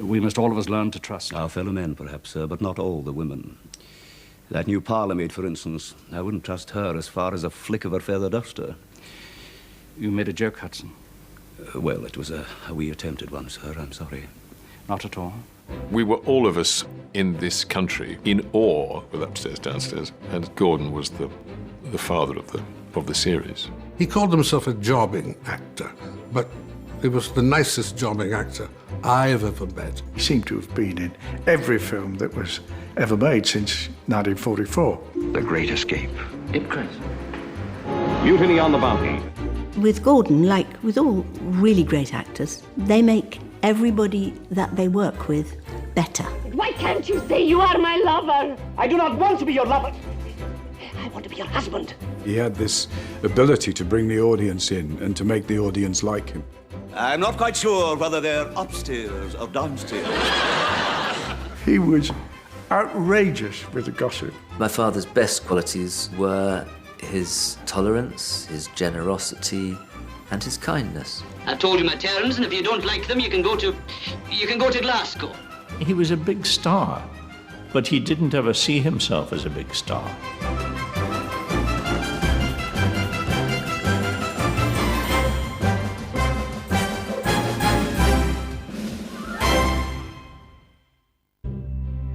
We must all of us learn to trust. Our fellow men, perhaps, sir, but not all the women. That new parlourmaid, for instance, I wouldn't trust her as far as a flick of her feather duster. You made a joke, Hudson. Well, it was a wee attempted one, sir. I'm sorry. Not at all. We were all of us in this country in awe with Upstairs, Downstairs, and Gordon was the father of the series. He called himself a jobbing actor, but he was the nicest jobbing actor I've ever met. He seemed to have been in every film that was ever made since 1944. The Great Escape. Ipcress. Mutiny on the Bounty. With Gordon, like with all really great actors, they make everybody that they work with better. Why can't you say you are my lover? I do not want to be your lover. I want to be your husband. He had this ability to bring the audience in and to make the audience like him. I'm not quite sure whether they're upstairs or downstairs. He was outrageous with the gossip. My father's best qualities were his tolerance, his generosity, and his kindness. I've told you my terms, and if you don't like them, you can go to Glasgow. He was a big star, but he didn't ever see himself as a big star.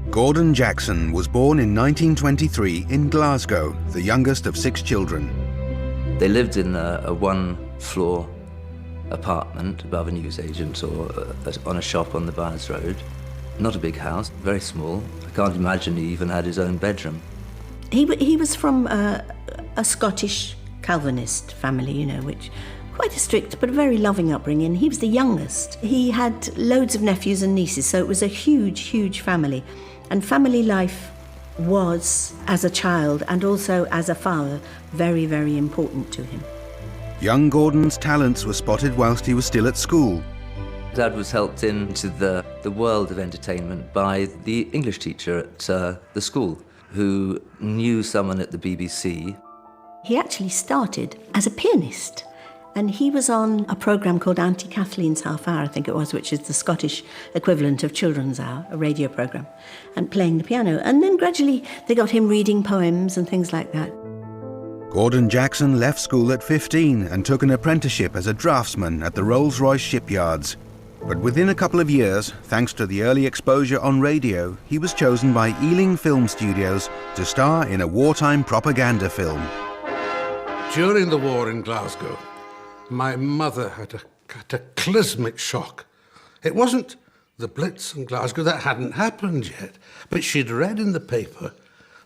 Gordon Jackson was born in 1923 in Glasgow, the youngest of 6 children. They lived in a one-floor apartment above a newsagent or on a shop on the Byres Road. Not a big house, very small. I can't imagine he even had his own bedroom. He was from a Scottish Calvinist family, you know, which quite a strict but very loving upbringing. He was the youngest. He had loads of nephews and nieces, so it was a huge, huge family. And family life was, as a child and also as a father, very, very important to him. Young Gordon's talents were spotted whilst he was still at school. Dad was helped into the world of entertainment by the English teacher at the school, who knew someone at the BBC. He actually started as a pianist, and he was on a programme called Auntie Kathleen's Half Hour, I think it was, which is the Scottish equivalent of Children's Hour, a radio programme, and playing the piano. And then gradually they got him reading poems and things like that. Gordon Jackson left school at 15 and took an apprenticeship as a draftsman at the Rolls-Royce shipyards. But within a couple of years, thanks to the early exposure on radio, he was chosen by Ealing Film Studios to star in a wartime propaganda film. During the war in Glasgow, my mother had a cataclysmic shock. It wasn't the Blitz in Glasgow, that hadn't happened yet, but she'd read in the paper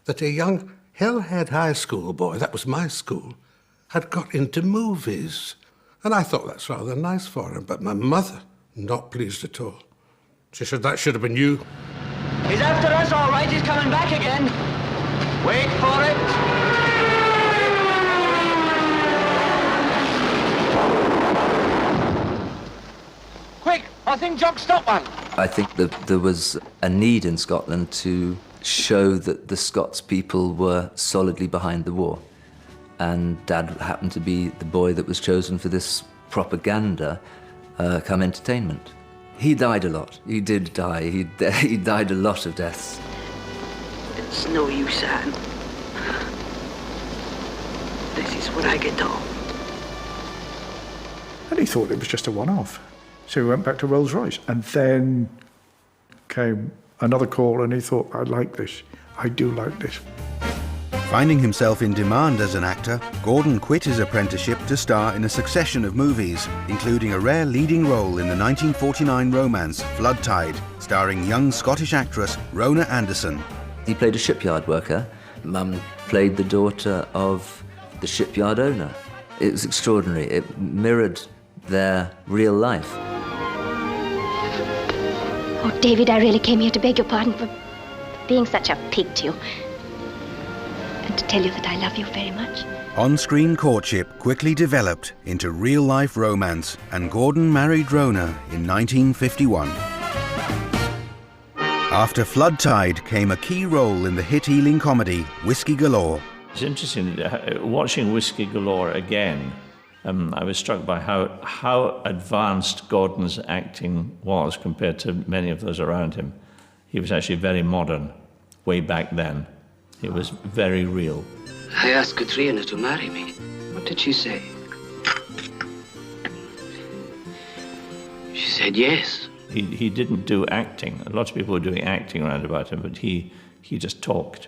that a young Hillhead High School boy, that was my school, had got into movies. And I thought that's rather nice for him, but my mother, not pleased at all. She said, that should have been you. He's after us, all right. He's coming back again. Wait for it. Quick, I think Jock stopped one. I think that there was a need in Scotland to show that the Scots people were solidly behind the war. And Dad happened to be the boy that was chosen for this propaganda come entertainment. He died a lot. He did die. He died a lot of deaths. It's no use, Anne. This is what I get on. And he thought it was just a one-off. So he went back to Rolls-Royce, and then came another call, and he thought, I like this. I do like this. Finding himself in demand as an actor, Gordon quit his apprenticeship to star in a succession of movies, including a rare leading role in the 1949 romance Flood Tide, starring young Scottish actress Rona Anderson. He played a shipyard worker. Mum played the daughter of the shipyard owner. It was extraordinary. It mirrored their real life. Oh, David, I really came here to beg your pardon for being such a pig to you. And to tell you that I love you very much. On-screen courtship quickly developed into real-life romance, and Gordon married Rona in 1951. After Flood Tide came a key role in the hit Ealing comedy Whiskey Galore. It's interesting watching Whiskey Galore again I was struck by how advanced Gordon's acting was compared to many of those around him. He was actually very modern way back then. It was very real. I asked Katrina to marry me. What did she say? She said yes. He didn't do acting. Lots of people were doing acting around about him, but he just talked.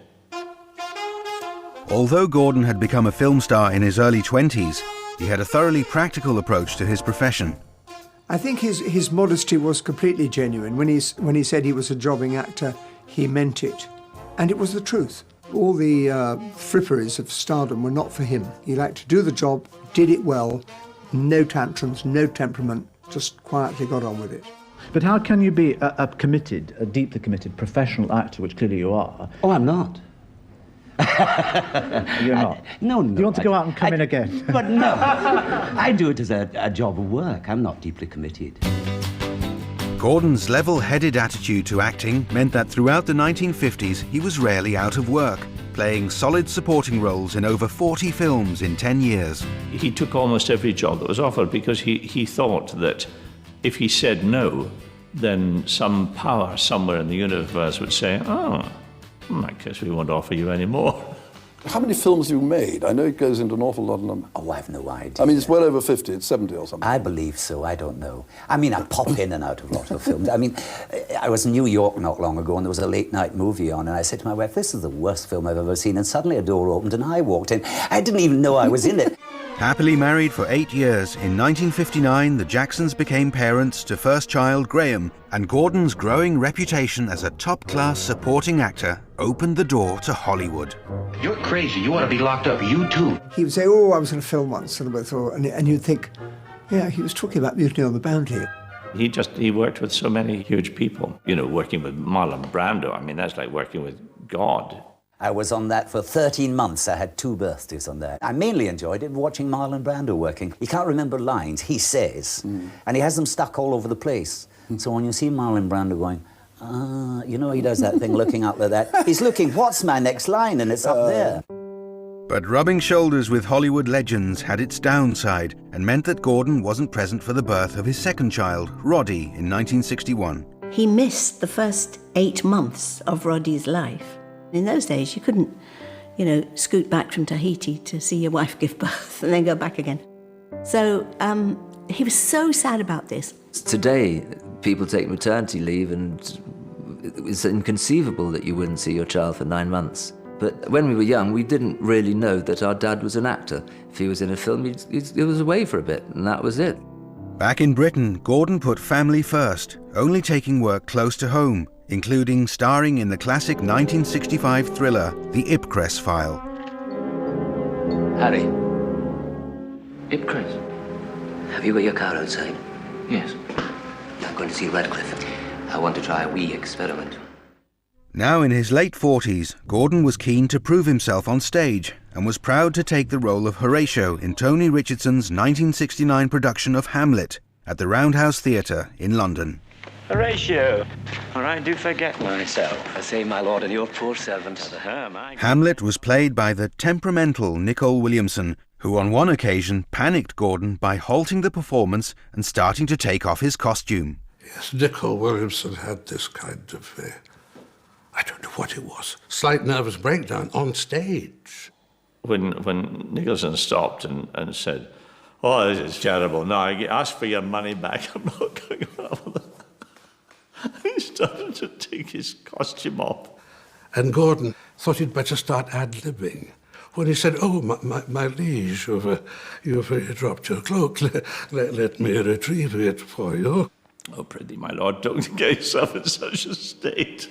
Although Gordon had become a film star in his early 20s, he had a thoroughly practical approach to his profession. I think his modesty was completely genuine. When he said he was a jobbing actor, he meant it. And it was the truth. All the fripperies of stardom were not for him. He liked to do the job, did it well, no tantrums, no temperament, just quietly got on with it. But how can you be a deeply committed professional actor, which clearly you are? Oh, I'm not. You're not? No. Do you want to go out and come in again? But no. I do it as a job of work. I'm not deeply committed. Gordon's level-headed attitude to acting meant that throughout the 1950s he was rarely out of work, playing solid supporting roles in over 40 films in 10 years. He took almost every job that was offered because he thought that if he said no, then some power somewhere in the universe would say, oh, I guess we won't offer you any more. How many films have you made? I know it goes into an awful lot of them. Oh, I have no idea. I mean, it's well over 50, it's 70 or something. I believe so, I don't know. I mean, I pop in and out of a lot of films. I mean, I was in New York not long ago and there was a late-night movie on and I said to my wife, this is the worst film I've ever seen, and suddenly a door opened and I walked in. I didn't even know I was in it. Happily married for 8 years, in 1959 the Jacksons became parents to first child Graham, and Gordon's growing reputation as a top-class supporting actor opened the door to Hollywood. You're crazy. You ought to be locked up. You too. He would say, oh, I was in a film once, and you'd think, yeah, he was talking about Mutiny on the Bounty. He worked with so many huge people. You know, working with Marlon Brando, I mean, that's like working with God. I was on that for 13 months. I had 2 birthdays on that. I mainly enjoyed it watching Marlon Brando working. He can't remember lines, he says, and he has them stuck all over the place. So when you see Marlon Brando going, you know, he does that thing looking up like that. He's looking, what's my next line? And it's up there. But rubbing shoulders with Hollywood legends had its downside and meant that Gordon wasn't present for the birth of his second child, Roddy, in 1961. He missed the first 8 months of Roddy's life. In those days, you couldn't, you know, scoot back from Tahiti to see your wife give birth and then go back again. So he was so sad about this. Today, people take maternity leave and it's inconceivable that you wouldn't see your child for 9 months. But when we were young, we didn't really know that our dad was an actor. If he was in a film, he was away for a bit, and that was it. Back in Britain, Gordon put family first, only taking work close to home, including starring in the classic 1965 thriller, The Ipcress File. Harry. Ipcress? Have you got your car outside? Yes. I'm going to see Radcliffe. I want to try a wee experiment. Now in his late 40s, Gordon was keen to prove himself on stage and was proud to take the role of Horatio in Tony Richardson's 1969 production of Hamlet at the Roundhouse Theatre in London. Horatio. All right, do forget myself. I say, my lord, and your poor servant. Hamlet was played by the temperamental Nicole Williamson, who on one occasion panicked Gordon by halting the performance and starting to take off his costume. Yes, Nicole Williamson had this kind of, I don't know what it was, slight nervous breakdown on stage. When Nicholson stopped and said, oh, this is terrible, no, ask for your money back, I'm not going on with it. He started to take his costume off. And Gordon thought he'd better start ad-libbing. When he said, oh, my liege, you've dropped your cloak. Let me retrieve it for you. Oh, prithee, my lord, don't get yourself in such a state.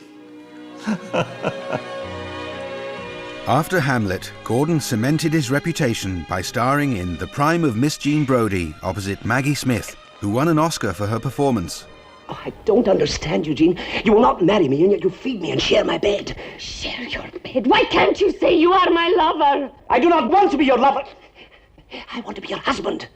After Hamlet, Gordon cemented his reputation by starring in The Prime of Miss Jean Brodie opposite Maggie Smith, who won an Oscar for her performance. Oh, I don't understand, Eugene. You will not marry me, and yet you feed me and share my bed. Share your bed? Why can't you say you are my lover? I do not want to be your lover. I want to be your husband.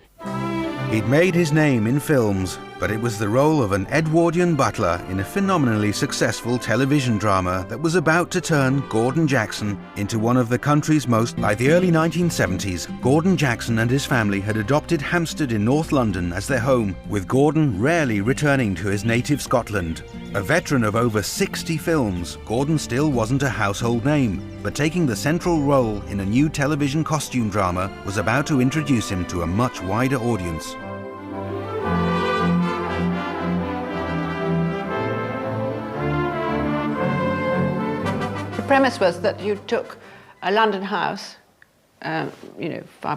He'd made his name in films, But it was the role of an Edwardian butler in a phenomenally successful television drama that was about to turn Gordon Jackson into one of the country's most... By the early 1970s, Gordon Jackson and his family had adopted Hampstead in North London as their home, with Gordon rarely returning to his native Scotland. A veteran of over 60 films, Gordon still wasn't a household name, but taking the central role in a new television costume drama was about to introduce him to a much wider audience. The premise was that you took a London house, 5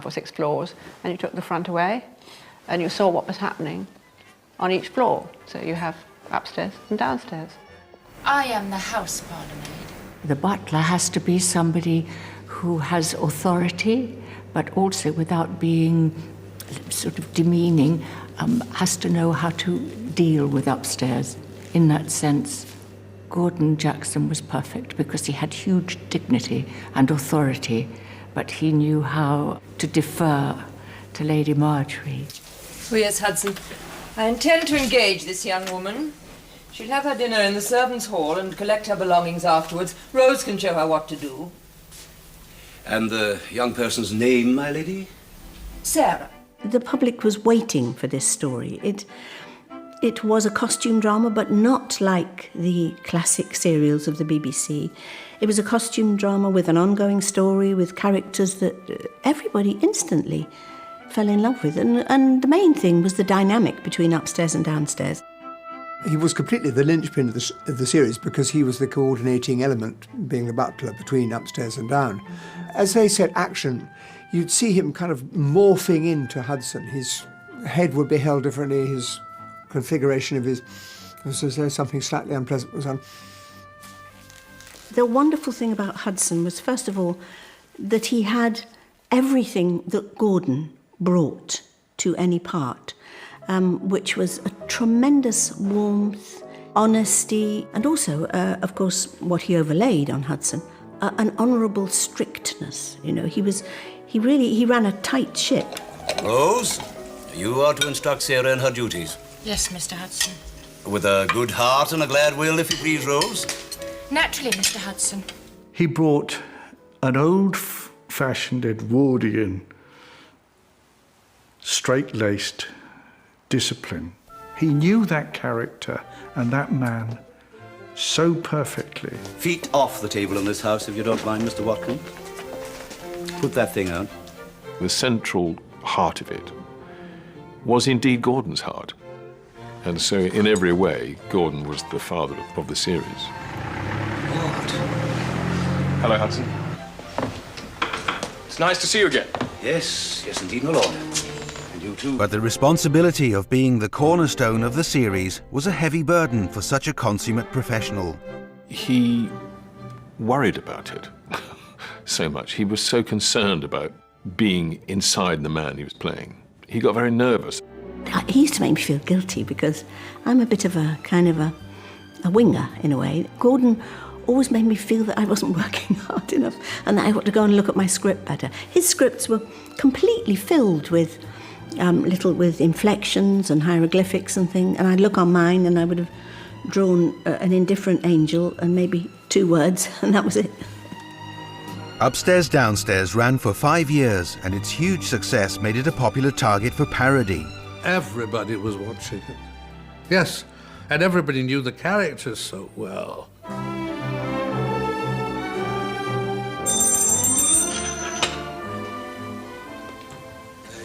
or 6 floors, and you took the front away, and you saw what was happening on each floor. So you have upstairs and downstairs. I am the house parlourmaid. The butler has to be somebody who has authority, but also without being sort of demeaning, has to know how to deal with upstairs. In that sense, Gordon Jackson was perfect because he had huge dignity and authority, but he knew how to defer to Lady Marjorie. Oh, yes, Hudson. I intend to engage this young woman. She'll have her dinner in the servants' hall and collect her belongings afterwards. Rose can show her what to do. And the young person's name, my lady? Sarah. The public was waiting for this story. It was a costume drama, but not like the classic serials of the BBC. It was a costume drama with an ongoing story, with characters that everybody instantly fell in love with. And the main thing was the dynamic between upstairs and downstairs. He was completely the linchpin of the series because he was the coordinating element, being the butler between upstairs and down. As they said action, you'd see him kind of morphing into Hudson. His head would be held differently, his configuration of his... As though something slightly unpleasant was on. The wonderful thing about Hudson was, first of all, that he had everything that Gordon brought to any part, which was a tremendous warmth, honesty, and also, of course, what he overlaid on Hudson, an honourable strictness. You know, he ran a tight ship. Rose, you are to instruct Sarah in her duties. Yes, Mr. Hudson. With a good heart and a glad will, if you please, Rose. Naturally, Mr. Hudson. He brought an old-fashioned Edwardian, straight-laced discipline. He knew that character and that man so perfectly. Feet off the table in this house, if you don't mind, Mr. Watkin. Put that thing out. The central heart of it was indeed Gordon's heart. And so, in every way, Gordon was the father of the series. What? Hello, Hudson. It's nice to see you again. Yes, yes indeed, my lord. And you too. But the responsibility of being the cornerstone of the series was a heavy burden for such a consummate professional. He worried about it so much. He was so concerned about being inside the man he was playing. He got very nervous. He used to make me feel guilty because I'm a bit of a kind of a winger in a way. Gordon always made me feel that I wasn't working hard enough and that I ought to go and look at my script better. His scripts were completely filled with with inflections and hieroglyphics and things, and I'd look on mine and I would have drawn an indifferent angel and maybe 2 words, and that was it. Upstairs Downstairs ran for 5 years, and its huge success made it a popular target for parody. Everybody was watching it. Yes, and everybody knew the characters so well.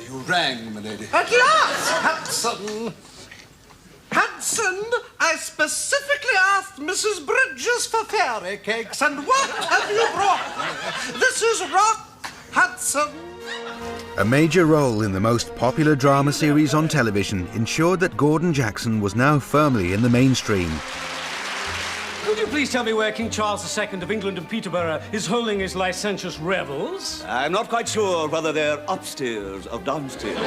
You rang, milady. At last, Hudson! Hudson, I specifically asked Mrs. Bridges for fairy cakes, and what have you brought me? This is rock, Hudson. A major role in the most popular drama series on television ensured that Gordon Jackson was now firmly in the mainstream. Could you please tell me where King Charles II of England and Peterborough is holding his licentious revels? I'm not quite sure whether they're upstairs or downstairs.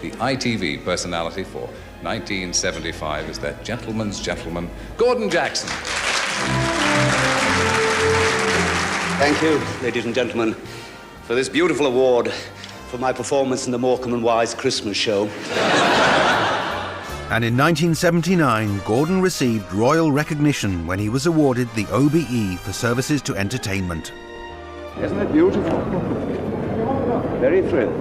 The ITV personality for 1975 is that gentleman's gentleman, Gordon Jackson. Thank you, ladies and gentlemen, for this beautiful award for my performance in the Morecambe and Wise Christmas show. And in 1979, Gordon received royal recognition when he was awarded the OBE for services to entertainment. Isn't it beautiful? Very thrilled.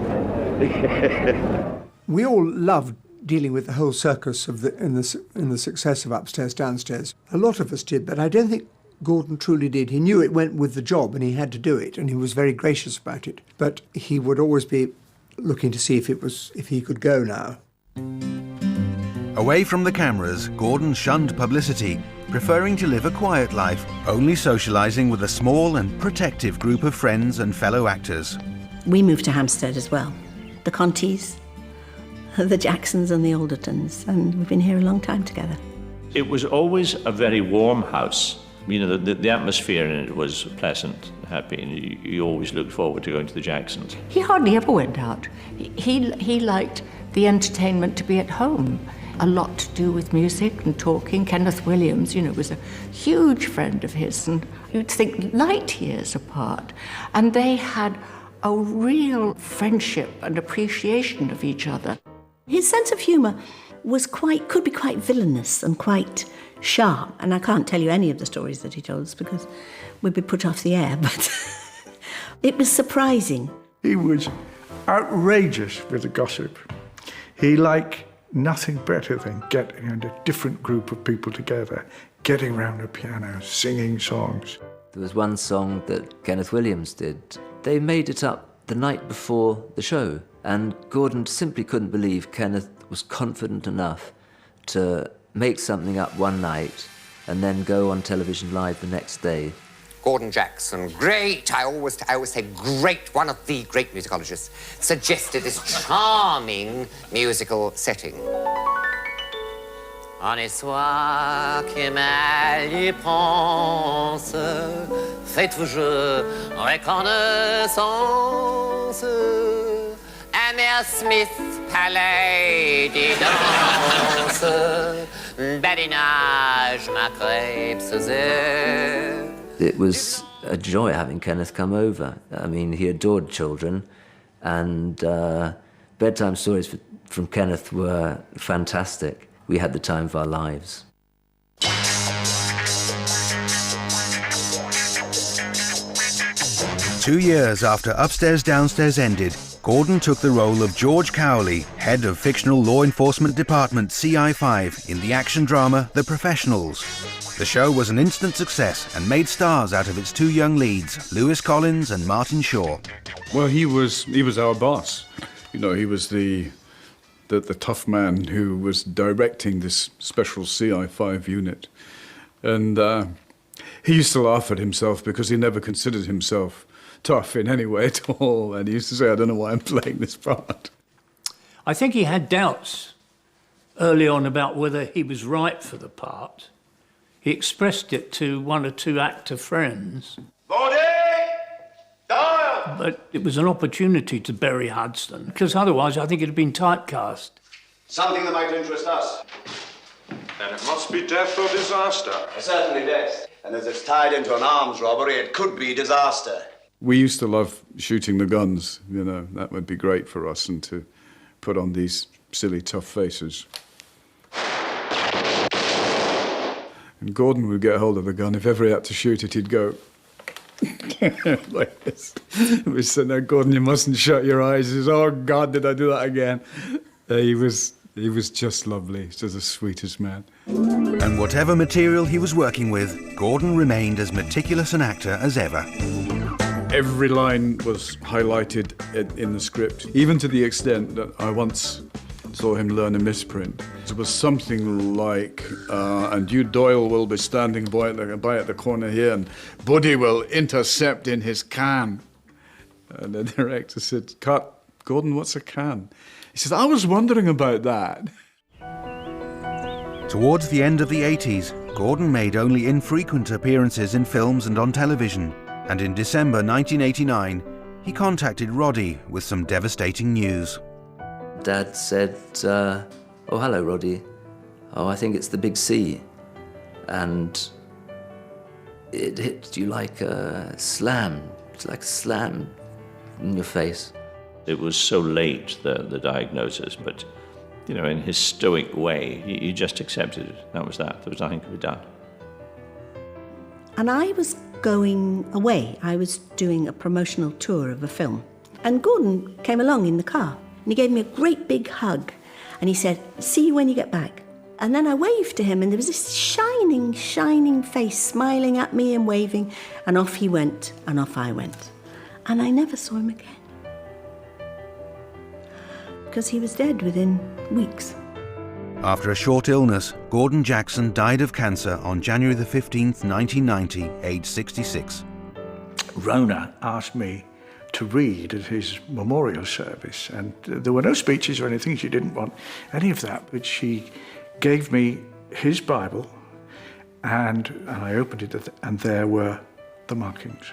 We all loved dealing with the whole circus of in the success of Upstairs, Downstairs. A lot of us did, but I don't think Gordon truly did. He knew it went with the job and he had to do it, and he was very gracious about it. But he would always be looking to see if he could go now. Away from the cameras, Gordon shunned publicity, preferring to live a quiet life, only socialising with a small and protective group of friends and fellow actors. We moved to Hampstead as well. The Contys, the Jacksons and the Aldertons, and we've been here a long time together. It was always a very warm house. You know, the atmosphere in it was pleasant, happy, and you always looked forward to going to the Jacksons. He hardly ever went out. He liked the entertainment to be at home. A lot to do with music and talking. Kenneth Williams, you know, was a huge friend of his, and you'd think light years apart. And they had a real friendship and appreciation of each other. His sense of humour could be quite villainous and quite sharp, and I can't tell you any of the stories that he told us because we'd be put off the air, but it was surprising. He was outrageous with the gossip. He liked nothing better than getting a different group of people together, getting round a piano, singing songs. There was one song that Kenneth Williams did. They made it up the night before the show, and Gordon simply couldn't believe Kenneth was confident enough to make something up one night and then go on television live the next day. Gordon Jackson, great, I always say great, one of the great musicologists, suggested this charming musical setting. En est soi qui mal y pense, faites-vous jeu, reconnaissance, Amir Smith, palais des danses, badinage, ma crêpe Suzette. It was a joy having Kenneth come over. I mean, he adored children, and bedtime stories from Kenneth were fantastic. We had the time of our lives. 2 years after Upstairs Downstairs ended, Gordon took the role of George Cowley, head of fictional law enforcement department CI5 in the action drama The Professionals. The show was an instant success and made stars out of its two young leads, Lewis Collins and Martin Shaw. Well, he was our boss. You know, he was the tough man who was directing this special CI5 unit. And he used to laugh at himself because he never considered himself tough in any way at all. And he used to say, I don't know why I'm playing this part. I think he had doubts early on about whether he was right for the part. He expressed it to one or two actor friends. Body! Dial! But it was an opportunity to bury Hudson, because otherwise I think it had been typecast. Something that might interest us. Then it must be death or disaster. Certainly death. And as it's tied into an arms robbery, it could be disaster. We used to love shooting the guns, you know, that would be great for us, and to put on these silly, tough faces. And Gordon would get hold of the gun. If ever he had to shoot it, he'd go like this. We're sitting there, Gordon, you mustn't shut your eyes. He says, oh, God, did I do that again? He was just lovely. He's just the sweetest man. And whatever material he was working with, Gordon remained as meticulous an actor as ever. Every line was highlighted in the script, even to the extent that I once saw him learn a misprint. It was something like, and you, Doyle, will be standing by at the corner here, and Buddy will intercept in his can. And the director said, cut. Gordon, what's a can? He says, I was wondering about that. Towards the end of the 80s, Gordon made only infrequent appearances in films and on television, and in December 1989, he contacted Roddy with some devastating news. Dad said, oh, hello, Roddy. Oh, I think it's the big C. And it hit you like a slam. It's like a slam in your face. It was so late, the diagnosis, but you know, in his stoic way. You just accepted it. That was that. There was nothing to be done. And I was going away. I was doing a promotional tour of a film. And Gordon came along in the car, and he gave me a great big hug. And he said, "See you when you get back." And then I waved to him, and there was this shining, shining face smiling at me and waving. And off he went, and off I went. And I never saw him again. Because he was dead within weeks. After a short illness, Gordon Jackson died of cancer on January the 15th, 1990, aged 66. Rona asked me to read at his memorial service, and there were no speeches or anything. She didn't want any of that, but she gave me his Bible, and I opened it, and there were the markings.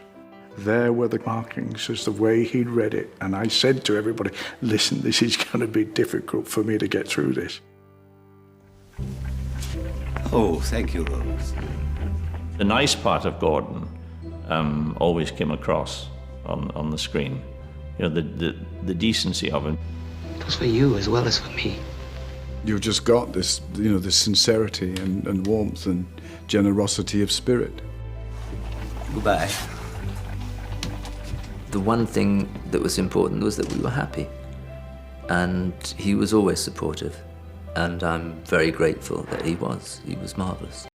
There were the markings as the way he'd read it, and I said to everybody, "Listen, this is going to be difficult for me to get through this." Oh, thank you, Rose. The nice part of Gordon always came across on the screen. You know, the decency of him. It was for you as well as for me. You've just got this, you know, this sincerity and warmth and generosity of spirit. Goodbye. The one thing that was important was that we were happy. And he was always supportive. And I'm very grateful that he was. He was marvellous.